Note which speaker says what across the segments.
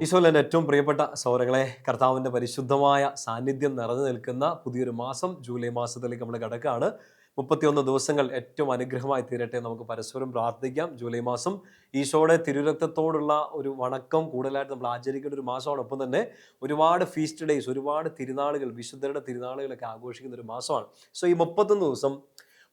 Speaker 1: ഈശോയിൽ എൻ്റെ ഏറ്റവും പ്രിയപ്പെട്ട സഹോദരങ്ങളെ, കർത്താവിൻ്റെ പരിശുദ്ധമായ സാന്നിധ്യം നിറഞ്ഞു നിൽക്കുന്ന പുതിയൊരു മാസം, ജൂലൈ മാസത്തിലേക്ക് നമ്മൾ കിടക്കുകയാണ്. 31 ദിവസങ്ങൾ ഏറ്റവും അനുഗ്രഹമായി തീരട്ടെ. നമുക്ക് പരസ്പരം പ്രാർത്ഥിക്കാം. ജൂലൈ മാസം ഈശോയുടെ തിരുരക്തത്തോടുള്ള ഒരു വണക്കം കൂടുതലായിട്ട് നമ്മൾ ആചരിക്കേണ്ട ഒരു മാസമാണ്. ഒപ്പം തന്നെ ഒരുപാട് ഫീസ്റ്റ് ഡേയ്സ്, ഒരുപാട് തിരുനാളുകൾ, വിശുദ്ധരുടെ തിരുനാളുകളൊക്കെ ആഘോഷിക്കുന്ന ഒരു മാസമാണ്. സോ ഈ 31 ദിവസം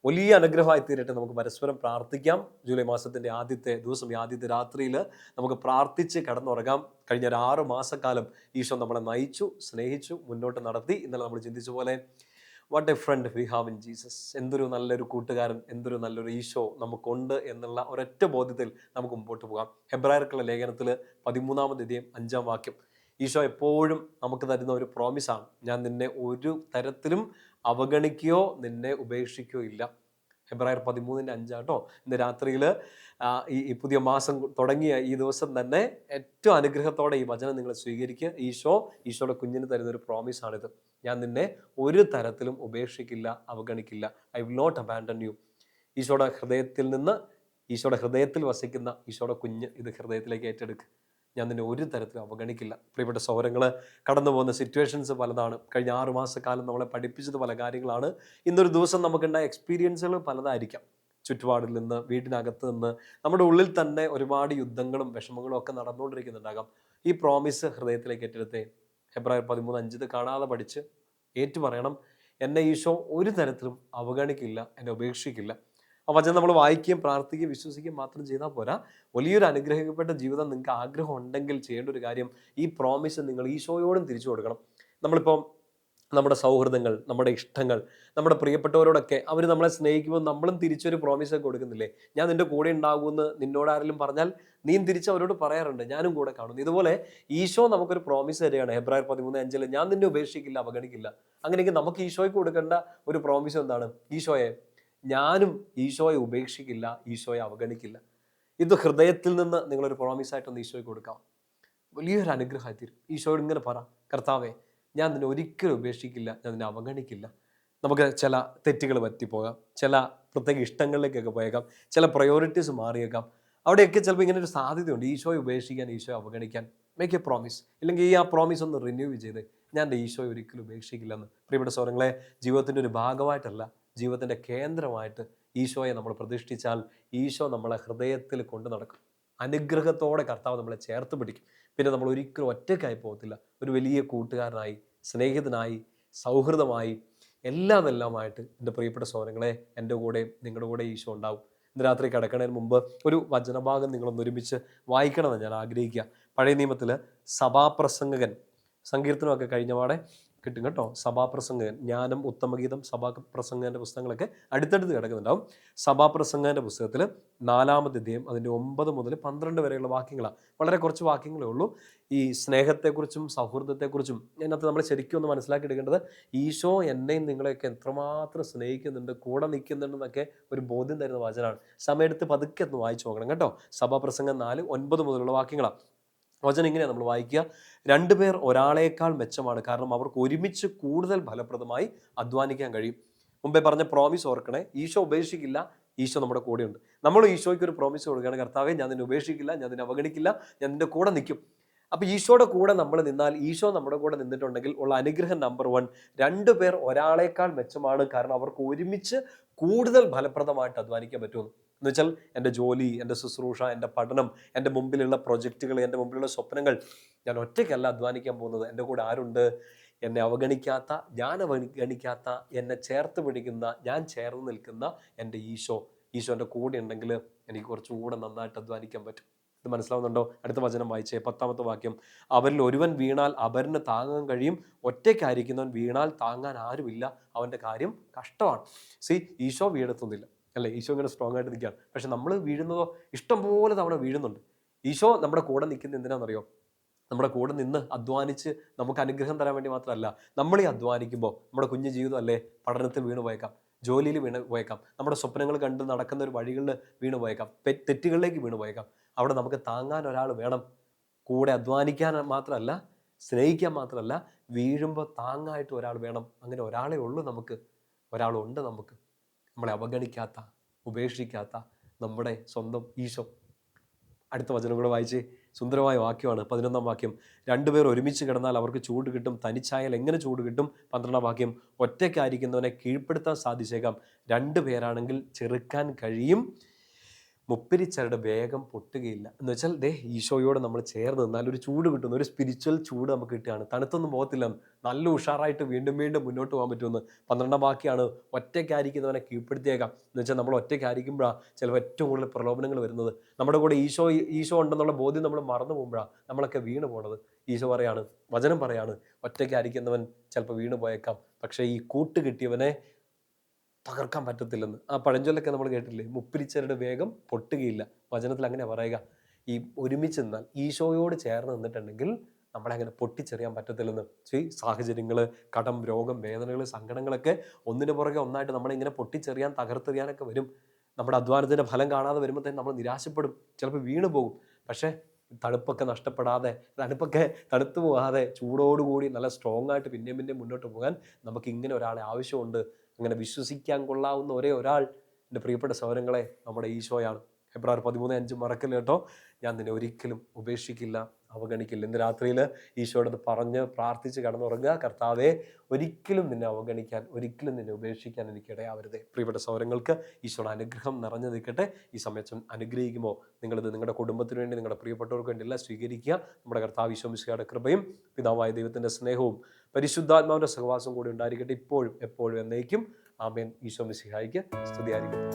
Speaker 1: വലിയ അനുഗ്രഹമായി തീരട്ടെ. നമുക്ക് പരസ്പരം പ്രാർത്ഥിക്കാം. ജൂലൈ മാസത്തിൻ്റെ ആദ്യത്തെ ദിവസം, ഈ ആദ്യത്തെ രാത്രിയിൽ നമുക്ക് പ്രാർത്ഥിച്ച് കടന്നുറങ്ങാം. കഴിഞ്ഞ ഒരു 6 മാസക്കാലം ഈശോ നമ്മളെ നയിച്ചു, സ്നേഹിച്ചു, മുന്നോട്ട് നടത്തി. ഇന്നലെ നമ്മൾ ചിന്തിച്ച പോലെ what a friend we have in Jesus. എന്തൊരു നല്ലൊരു കൂട്ടുകാരൻ, എന്തൊരു നല്ലൊരു ഈശോ നമുക്കുണ്ട് എന്നുള്ള ഒരൊറ്റ ബോധ്യത്തിൽ നമുക്ക് മുമ്പോട്ട് പോകാം. ഹെബ്രായർക്കുള്ള ലേഖനത്തിൽ 13-ാം അധ്യായം 5-ാം വാക്യം, ഈശോ എപ്പോഴും നമുക്ക് തരുന്ന ഒരു പ്രോമിസാണ്. ഞാൻ നിന്നെ ഒരു തരത്തിലും അവഗണിക്കുകയോ നിന്നെ ഉപേക്ഷിക്കുകയോ ഇല്ല. ഹെബ്രായർ 13:5 കേട്ടോ. ഇന്ന് രാത്രിയിൽ ഈ പുതിയ മാസം തുടങ്ങിയ ഈ ദിവസം തന്നെ ഏറ്റവും അനുഗ്രഹത്തോടെ ഈ വചനം നിങ്ങൾ സ്വീകരിക്കുക. ഈശോയുടെ കുഞ്ഞിന് തരുന്ന ഒരു പ്രോമിസാണിത്. ഞാൻ നിന്നെ ഒരു തരത്തിലും ഉപേക്ഷിക്കില്ല, അവഗണിക്കില്ല. I will not abandon you. ഈശോയുടെ ഹൃദയത്തിൽ നിന്ന്, ഈശോയുടെ ഹൃദയത്തിൽ വസിക്കുന്ന ഈശോയുടെ കുഞ്ഞ് ഇത് ഹൃദയത്തിലേക്ക് ഏറ്റെടുക്കുക. ഞാൻ നിന്നെ ഒരു തരത്തിലും അവഗണിക്കില്ല. പ്രിയപ്പെട്ട സഹോദരങ്ങൾ, കടന്നു പോകുന്ന സിറ്റുവേഷൻസ് പലതാണ്. കഴിഞ്ഞ 6 മാസക്കാലം നമ്മളെ പഠിപ്പിച്ചത് പല കാര്യങ്ങളാണ്. ഇന്നൊരു ദിവസം നമുക്കുണ്ടായ എക്സ്പീരിയൻസുകൾ പലതായിരിക്കാം. ചുറ്റുപാടിൽ നിന്ന്, വീട്ടിനകത്ത് നിന്ന്, നമ്മുടെ ഉള്ളിൽ തന്നെ ഒരുപാട് യുദ്ധങ്ങളും വിഷമങ്ങളും ഒക്കെ നടന്നുകൊണ്ടിരിക്കുന്നുണ്ടാകാം. ഈ പ്രോമിസ് ഹൃദയത്തിലേക്ക് ഏറ്റെടുത്തേ. ഹെബ്രായർ 13:5 കാണാതെ പഠിച്ച് ഏറ്റു പറയണം, എന്നെ ഈശോ ഒരു തരത്തിലും അവഗണിക്കില്ല, എന്നെ ഉപേക്ഷിക്കില്ല. ആ വചനം നമ്മൾ വായിക്കുകയും പ്രാർത്ഥിക്കുകയും വിശ്വസിക്കുകയും മാത്രം ചെയ്താൽ പോരാ. വലിയൊരു അനുഗ്രഹിക്കപ്പെട്ട ജീവിതം നിങ്ങൾക്ക് ആഗ്രഹം ഉണ്ടെങ്കിൽ ചെയ്യേണ്ട ഒരു കാര്യം, ഈ പ്രോമിസ് നിങ്ങൾ ഈശോയോടും തിരിച്ചു കൊടുക്കണം. നമ്മളിപ്പോൾ നമ്മുടെ സൗഹൃദങ്ങൾ, നമ്മുടെ ഇഷ്ടങ്ങൾ, നമ്മുടെ പ്രിയപ്പെട്ടവരോടൊക്കെ അവർ നമ്മളെ സ്നേഹിക്കുമ്പോൾ നമ്മളും തിരിച്ചൊരു പ്രോമിസ് കൊടുക്കുന്നില്ലേ? ഞാൻ നിന്റെ കൂടെ ഉണ്ടാകുമെന്ന് നിന്നോട് ആരെങ്കിലും പറഞ്ഞാൽ നീയും തിരിച്ച് അവരോട് പറയാറുണ്ട്, ഞാനും കൂടെ കാണുന്നു. ഇതുപോലെ ഈശോ നമുക്കൊരു പ്രോമിസ് തരികയാണ്. ഹെബ്രായർ 13:5 ഞാൻ നിന്നെ ഉപേക്ഷിക്കില്ല, അവഗണിക്കില്ല. അങ്ങനെയെങ്കിൽ നമുക്ക് ഈശോയ്ക്ക് കൊടുക്കേണ്ട ഒരു പ്രോമിസ് എന്താണ്? ഈശോയെ, ഞാനും ഈശോയെ ഉപേക്ഷിക്കില്ല, ഈശോയെ അവഗണിക്കില്ല. ഇത് ഹൃദയത്തിൽ നിന്ന് നിങ്ങളൊരു പ്രോമിസായിട്ടൊന്ന് ഈശോയ്ക്ക് കൊടുക്കാം. വലിയൊരു അനുഗ്രഹമായി തീരും. ഈശോയോട് ഇങ്ങനെ പറ, കർത്താവേ, ഞാൻ നിന്നെ ഒരിക്കലും ഉപേക്ഷിക്കില്ല, ഞാൻ നിന്നെ അവഗണിക്കില്ല. നമുക്ക് ചില തെറ്റുകൾ പറ്റിപ്പോകാം, ചില പ്രത്യേക ഇഷ്ടങ്ങളിലേക്കൊക്കെ പോയേക്കാം, ചില പ്രയോറിറ്റീസ് മാറിയേക്കാം. അവിടെയൊക്കെ ചിലപ്പോൾ ഇങ്ങനെ ഒരു സാധ്യതയുണ്ട്, ഈശോയെ ഉപേക്ഷിക്കാൻ, ഈശോയെ അവഗണിക്കാൻ. Make A promise. ഇല്ലെങ്കിൽ ഈ ആ പ്രോമിസ് ഒന്ന് റിന്യൂ ചെയ്ത്, ഞാൻ എൻ്റെ ഈശോയെ ഒരിക്കലും ഉപേക്ഷിക്കില്ലെന്ന്. പ്രിയപ്പെട്ട സഹോദരങ്ങളെ, ജീവിതത്തിൻ്റെ ഒരു ഭാഗമായിട്ടല്ല, ജീവിതത്തിൻ്റെ കേന്ദ്രമായിട്ട് ഈശോയെ നമ്മൾ പ്രതിഷ്ഠിച്ചാൽ ഈശോ നമ്മളെ ഹൃദയത്തിൽ കൊണ്ട് നടക്കും. അനുഗ്രഹത്തോടെ കർത്താവ് നമ്മളെ ചേർത്ത് പിടിക്കും. പിന്നെ നമ്മൾ ഒരിക്കലും ഒറ്റയ്ക്കായി പോകത്തില്ല. ഒരു വലിയ കൂട്ടുകാരനായി, സ്നേഹിതനായി, സൗഹൃദമായി, എല്ലാമായിട്ട് എൻ്റെ പ്രിയപ്പെട്ട സഹോദരങ്ങളെ, എൻ്റെ കൂടെ നിങ്ങളുടെ കൂടെ ഈശോ ഉണ്ടാവും. ഇന്ന് രാത്രി കിടക്കുന്നതിന് മുമ്പ് ഒരു വചനഭാഗം നിങ്ങളൊന്ന് ഒരുമിച്ച് വായിക്കണമെന്ന് ഞാൻ ആഗ്രഹിക്കുക. പഴയ നിയമത്തിൽ സഭാപ്രസംഗകൻ, സങ്കീർത്തനമൊക്കെ കഴിഞ്ഞപാടെ കിട്ടും കേട്ടോ. സഭാപ്രസംഗകൻ, ജ്ഞാനം, ഉത്തമഗീതം, സഭാപ്രസംഗകൻ്റെ പുസ്തകങ്ങളൊക്കെ അടുത്തടുത്ത് കിടക്കുന്നുണ്ടാവും. സഭാപ്രസംഗകൻ്റെ പുസ്തകത്തിൽ 4-ാം അധ്യായം അതിൻ്റെ 9 മുതൽ 12 വരെയുള്ള വാക്യങ്ങളാണ്. വളരെ കുറച്ച് വാക്യങ്ങളേ ഉള്ളൂ. ഈ സ്നേഹത്തെക്കുറിച്ചും സൗഹൃദത്തെക്കുറിച്ചും ഇതിനകത്ത് നമ്മൾ ശരിക്കും ഒന്ന് മനസ്സിലാക്കി എടുക്കേണ്ടത്, ഈശോ എന്നെയും നിങ്ങളെയൊക്കെ എത്രമാത്രം സ്നേഹിക്കുന്നുണ്ട്, കൂടെ നിൽക്കുന്നുണ്ടെന്നൊക്കെ ഒരു ബോധ്യം തരുന്ന വചനമാണ്. സമയമെടുത്ത് പതുക്കെ ഒന്ന് വായിച്ചു നോക്കണം കേട്ടോ. സഭാപ്രസംഗം 4:9 മുതലുള്ള വാക്യങ്ങളാണ്. വചനം ഇങ്ങനെയാണ് നമ്മൾ വായിക്കുക. 2 പേർ ഒരാളേക്കാൾ മെച്ചമാണ്, കാരണം അവർക്ക് ഒരുമിച്ച് കൂടുതൽ ഫലപ്രദമായി അധ്വാനിക്കാൻ കഴിയും. മുമ്പേ പറഞ്ഞ പ്രോമിസ് ഓർക്കണേ, ഈശോ ഉപേക്ഷിക്കില്ല, ഈശോ നമ്മുടെ കൂടെയുണ്ട്. നമ്മൾ ഈശോയ്ക്ക് ഒരു പ്രോമിസ് കൊടുക്കുകയാണ്, കർത്താവേ, ഞാൻ നിന്നെ ഉപേക്ഷിക്കില്ല, ഞാൻ നിന്നെ അവഗണിക്കില്ല, ഞാൻ നിന്റെ കൂടെ നിൽക്കും. അപ്പോൾ ഈശോയുടെ കൂടെ നമ്മൾ നിന്നാൽ, ഈശോ നമ്മുടെ കൂടെ നിന്നിട്ടുണ്ടെങ്കിൽ ഉള്ള അനുഗ്രഹം നമ്പർ 1, 2 പേർ ഒരാളേക്കാൾ മെച്ചമാണ്, കാരണം അവർക്ക് ഒരുമിച്ച് കൂടുതൽ ഫലപ്രദമായിട്ട് അധ്വാനിക്കാൻ പറ്റുമെന്ന്. എന്ന് വെച്ചാൽ എൻ്റെ ജോലി, എൻ്റെ ശുശ്രൂഷ, എൻ്റെ പഠനം, എൻ്റെ മുമ്പിലുള്ള പ്രൊജക്റ്റുകൾ, എൻ്റെ മുമ്പിലുള്ള സ്വപ്നങ്ങൾ, ഞാൻ ഒറ്റയ്ക്കല്ല അധ്വാനിക്കാൻ പോകുന്നത്. എൻ്റെ കൂടെ ആരുണ്ട്? എന്നെ അവഗണിക്കാത്ത, ഞാൻ അവഗണിക്കാത്ത, എന്നെ ചേർത്ത് പിടിക്കുന്ന, ഞാൻ ചേർന്ന് നിൽക്കുന്ന എൻ്റെ ഈശോ. ഈശോൻ്റെ കൂടെ ഉണ്ടെങ്കിൽ എനിക്ക് കുറച്ചുകൂടെ നന്നായിട്ട് അധ്വാനിക്കാൻ പറ്റും. ഇത് മനസ്സിലാവുന്നുണ്ടോ? അടുത്ത വചനം വായിച്ചേ, 10-ാമത്തെ വാക്യം. അവരിൽ ഒരുവൻ വീണാൽ അപരന് താങ്ങാൻ കഴിയും, ഒറ്റയ്ക്കായിരിക്കുന്നവൻ വീണാൽ താങ്ങാൻ ആരുമില്ല, അവൻ്റെ കാര്യം കഷ്ടമാണ്. ഈശോ വീഴത്തൊന്നുമില്ല അല്ലേ? ഈശോ ഇങ്ങനെ സ്ട്രോങ് ആയിട്ട് നിൽക്കുകയാണ്. പക്ഷെ നമ്മൾ വീഴുന്നതോ ഇഷ്ടംപോലെ തവണ വീഴുന്നുണ്ട്. ഈശോ നമ്മുടെ കൂടെ നിൽക്കുന്നത് എന്തിനാണെന്നറിയോ? നമ്മുടെ കൂടെ നിന്ന് അധ്വാനിച്ച് നമുക്ക് അനുഗ്രഹം തരാൻ വേണ്ടി മാത്രമല്ല. നമ്മൾ ഈ അധ്വാനിക്കുമ്പോൾ നമ്മുടെ കുഞ്ഞു ജീവിതം അല്ലേ, പഠനത്തിൽ വീണ് പോയേക്കാം, ജോലിയിൽ വീണ് പോയേക്കാം, നമ്മുടെ സ്വപ്നങ്ങൾ കണ്ട് നടക്കുന്ന ഒരു വഴികളിൽ വീണ് പോയേക്കാം, തെറ്റുകളിലേക്ക് വീണ് പോയേക്കാം. അവിടെ നമുക്ക് താങ്ങാൻ ഒരാൾ വേണം. കൂടെ അധ്വാനിക്കാൻ മാത്രമല്ല, സ്നേഹിക്കാൻ മാത്രമല്ല, വീഴുമ്പോൾ താങ്ങായിട്ട് ഒരാൾ വേണം. അങ്ങനെ ഒരാളേ ഉള്ളൂ നമുക്ക്. ഒരാളുണ്ട് നമുക്ക്, നമ്മളെ അവഗണിക്കാത്ത, ഉപേക്ഷിക്കാത്ത നമ്മുടെ സ്വന്തം ഈശോ. അടുത്ത വചനം കൂടെ വായിച്ച്. സുന്ദരമായ വാക്യമാണ് 11-ാം വാക്യം. രണ്ടുപേർ ഒരുമിച്ച് കിടന്നാൽ അവർക്ക് ചൂട് കിട്ടും, തനിച്ചായാൽ എങ്ങനെ ചൂട് കിട്ടും? 12-ാം വാക്യം. ഒറ്റയ്ക്കായിരിക്കുന്നവനെ കീഴ്പ്പെടുത്താൻ സാധിച്ചേക്കാം, രണ്ടു പേരാണെങ്കിൽ ചെറുക്കാൻ കഴിയും, മുപ്പിരിച്ചരട് വേഗം പൊട്ടുകയില്ല. എന്ന് വെച്ചാൽ ഈശോയോട് നമ്മൾ ചേർന്ന് നിന്നാൽ ഒരു ചൂട് കിട്ടുന്നു, ഒരു സ്പിരിച്വൽ ചൂട് നമുക്ക് കിട്ടുകയാണ്. തണുത്തൊന്നും പോകത്തില്ല, നല്ല ഉഷാറായിട്ട് വീണ്ടും വീണ്ടും മുന്നോട്ട് പോകാൻ പറ്റുമെന്ന്. 12-ാം വാക്യമാണ് ഒറ്റയ്ക്കായിരിക്കുന്നവനെ കീഴ്പ്പെടുത്തിയേക്കാം. എന്ന് വെച്ചാൽ നമ്മൾ ഒറ്റയ്ക്കായിരിക്കുമ്പോഴാണ് ചിലപ്പോൾ ഏറ്റവും കൂടുതൽ പ്രലോഭനങ്ങൾ വരുന്നത്. നമ്മുടെ കൂടെ ഈശോ ഉണ്ടെന്നുള്ള ബോധ്യം നമ്മൾ മറന്നു പോകുമ്പോഴാണ് നമ്മളൊക്കെ വീണ് പോണത്. ഈശോ പറയാണ്, വചനം പറയാണ്, ഒറ്റയ്ക്കായിരിക്കുന്നവൻ ചിലപ്പോൾ വീണ് പോയേക്കാം, പക്ഷേ ഈ കൂട്ട് കിട്ടിയവനെ തകർക്കാൻ പറ്റത്തില്ലെന്ന്. ആ പഴഞ്ചൊല്ലൊക്കെ നമ്മൾ കേട്ടില്ലേ, മുപ്പിരിച്ചരട് വേഗം പൊട്ടുകയില്ല. വചനത്തിൽ അങ്ങനെ പറയുക. ഈ ഒരുമിച്ച് നിന്നാൽ, ഈശോയോട് ചേർന്ന് നിന്നിട്ടുണ്ടെങ്കിൽ നമ്മളെ അങ്ങനെ പൊട്ടിച്ചെറിയാൻ പറ്റത്തില്ലെന്ന്. സാഹചര്യങ്ങൾ, കടം, രോഗം, വേദനകൾ, സങ്കടങ്ങളൊക്കെ ഒന്നിനു പുറകെ ഒന്നായിട്ട് നമ്മളിങ്ങനെ പൊട്ടിച്ചെറിയാൻ, തകർത്തെറിയാനൊക്കെ വരും. നമ്മുടെ അധ്വാനത്തിൻ്റെ ഫലം കാണാതെ വരുമ്പോഴത്തേക്കും നമ്മൾ നിരാശപ്പെടും, ചിലപ്പോൾ വീണ് പോകും. പക്ഷേ തണുപ്പൊക്കെ നഷ്ടപ്പെടാതെ, തണുത്തു പോകാതെ, ചൂടോടുകൂടി നല്ല സ്ട്രോങ് ആയിട്ട് പിന്നെയും പിന്നെയും മുന്നോട്ട് പോകാൻ നമുക്ക് ഇങ്ങനെ ഒരാളെ ആവശ്യമുണ്ട്. അങ്ങനെ വിശ്വസിക്കാൻ കൊള്ളാവുന്ന ഒരേ ഒരാൾ, എൻ്റെ പ്രിയപ്പെട്ട സഹോദരങ്ങളെ, നമ്മുടെ ഈശോയാണ്. ഫെബ്രുവരി 13:5 മറക്കല്ല കേട്ടോ. ഞാൻ നിന്നെ ഒരിക്കലും ഉപേക്ഷിക്കില്ല, അവഗണിക്കില്ല. ഇന്ന് രാത്രിയിൽ ഈശോയോടത് പറഞ്ഞ് പ്രാർത്ഥിച്ച് കടന്നുറങ്ങുക. കർത്താവെ, ഒരിക്കലും നിന്നെ അവഗണിക്കാൻ, ഒരിക്കലും നിന്നെ ഉപേക്ഷിക്കാൻ എനിക്ക് ഇടയാവരുതേ. പ്രിയപ്പെട്ട സഹോദരങ്ങൾക്ക് ഈശോയുടെ അനുഗ്രഹം നിറഞ്ഞു നിൽക്കട്ടെ. ഈ സമയത്ത് അനുഗ്രഹിക്കുമ്പോൾ നിങ്ങളിത് നിങ്ങളുടെ കുടുംബത്തിന് വേണ്ടി, നിങ്ങളുടെ പ്രിയപ്പെട്ടവർക്ക് വേണ്ടി എല്ലാം സ്വീകരിക്കുക. നമ്മുടെ കർത്താവ് ഈശോ മിശിഹായുടെ കൃപയും പിതാവായ ദൈവത്തിൻ്റെ സ്നേഹവും പരിശുദ്ധാത്മാവിൻ്റെ സഹവാസം കൂടി ഉണ്ടായിരിക്കട്ടെ, ഇപ്പോഴും എപ്പോഴും എന്നേക്കും. ആമേൻ. ഈശോ മിശിഹായ്ക്ക് സ്തുതിയായിരിക്കട്ടെ.